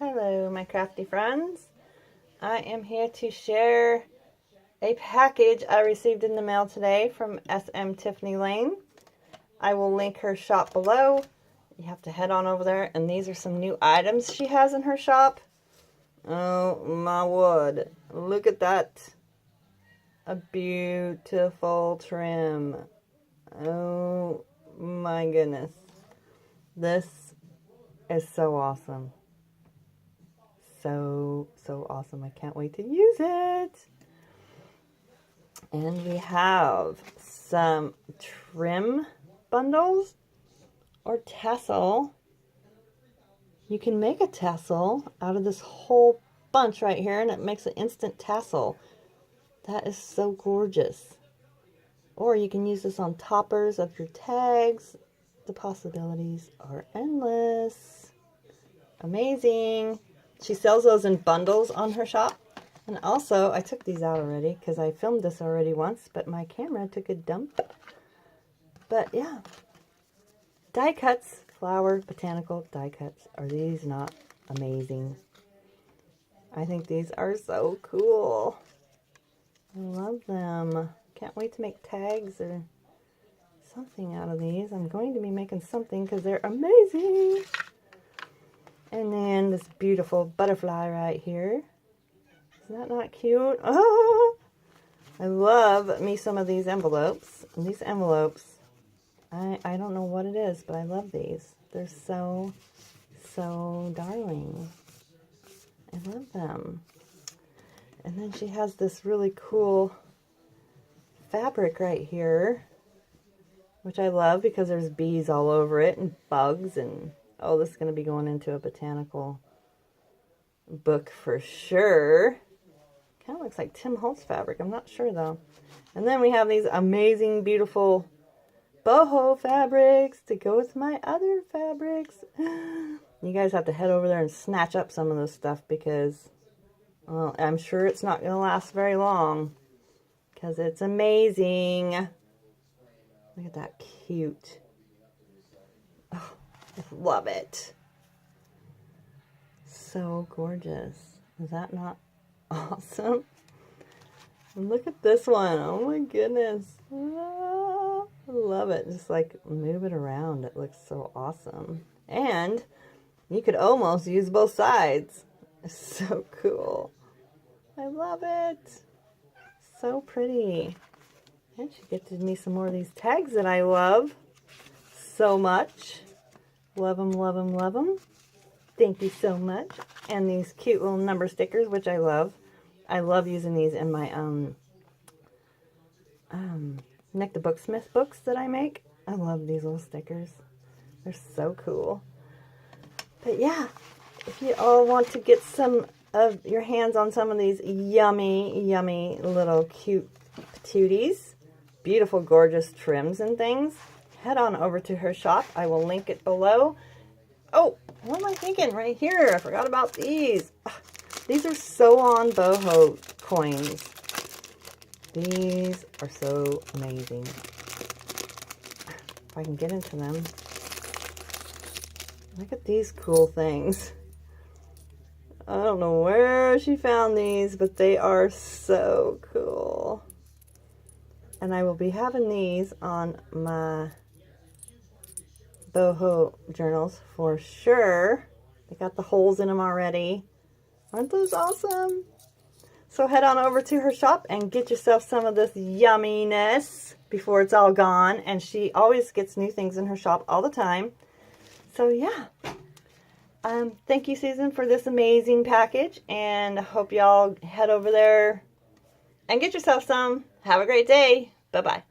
Hello, my crafty friends. I am here to share a package I received in the mail today from SM Tiffany Lane. I will link her shop below. You have to head on over there, and these are some new items she has in her shop. Oh my word, look at that. A beautiful trim. Oh my goodness. This is so awesome. So awesome. I can't wait to use it. And we have some trim bundles or tassel. You can make a tassel out of this whole bunch right here, and it makes an instant tassel. That is so gorgeous. Or you can use this on toppers of your tags. The possibilities are endless. Amazing. She sells those in bundles on her shop. And also, I took these out already because I filmed this already once, but my camera took a dump. But yeah, die cuts, flower, botanical die cuts. Are these not amazing? I think these are so cool. I love them. Can't wait to make tags or something out of these. I'm going to be making something because they're amazing. And then this beautiful butterfly right here. Is that not cute? Oh, I love me some of these envelopes. And these envelopes, I don't know what it is, but I love these. They're so darling. I love them. And then she has this really cool fabric right here, which I love because there's bees all over it and bugs, and oh, this is going to be going into a botanical book for sure. Kind of looks like Tim Holtz fabric. I'm not sure though. And then we have these amazing, beautiful boho fabrics to go with my other fabrics. You guys have to head over there and snatch up some of this stuff because, well, I'm sure it's not going to last very long because it's amazing. Look at that cute. Oh, I love it. So gorgeous. Is that not awesome? And look at this one. Oh my goodness. Ah, I love it. Just like move it around. It looks so awesome. And you could almost use both sides. It's so cool. I love it. So pretty. And she gifted me some more of these tags that I love so much. Love them, love them, love them. Thank you so much. And these cute little number stickers, which I love. I love using these in my Nick the Booksmith books that I make. I love these little stickers. They're so cool. But yeah, if you all want to get some of your hands on some of these yummy, yummy little cute patooties, beautiful, gorgeous trims and things, head on over to her shop. I will link it below. Oh, what am I thinking? Right here. I forgot about these. These are sew on boho coins. These are so amazing. If I can get into them. Look at these cool things. I don't know where she found these, but they are so cool. And I will be having these on my boho journals for sure. They got the holes in them already. Aren't those awesome? So head on over to her shop and get yourself some of this yumminess before it's all gone. And she always gets new things in her shop all the time. So yeah. Thank you, Susan, for this amazing package. And I hope y'all head over there and get yourself some. Have a great day. Bye-bye.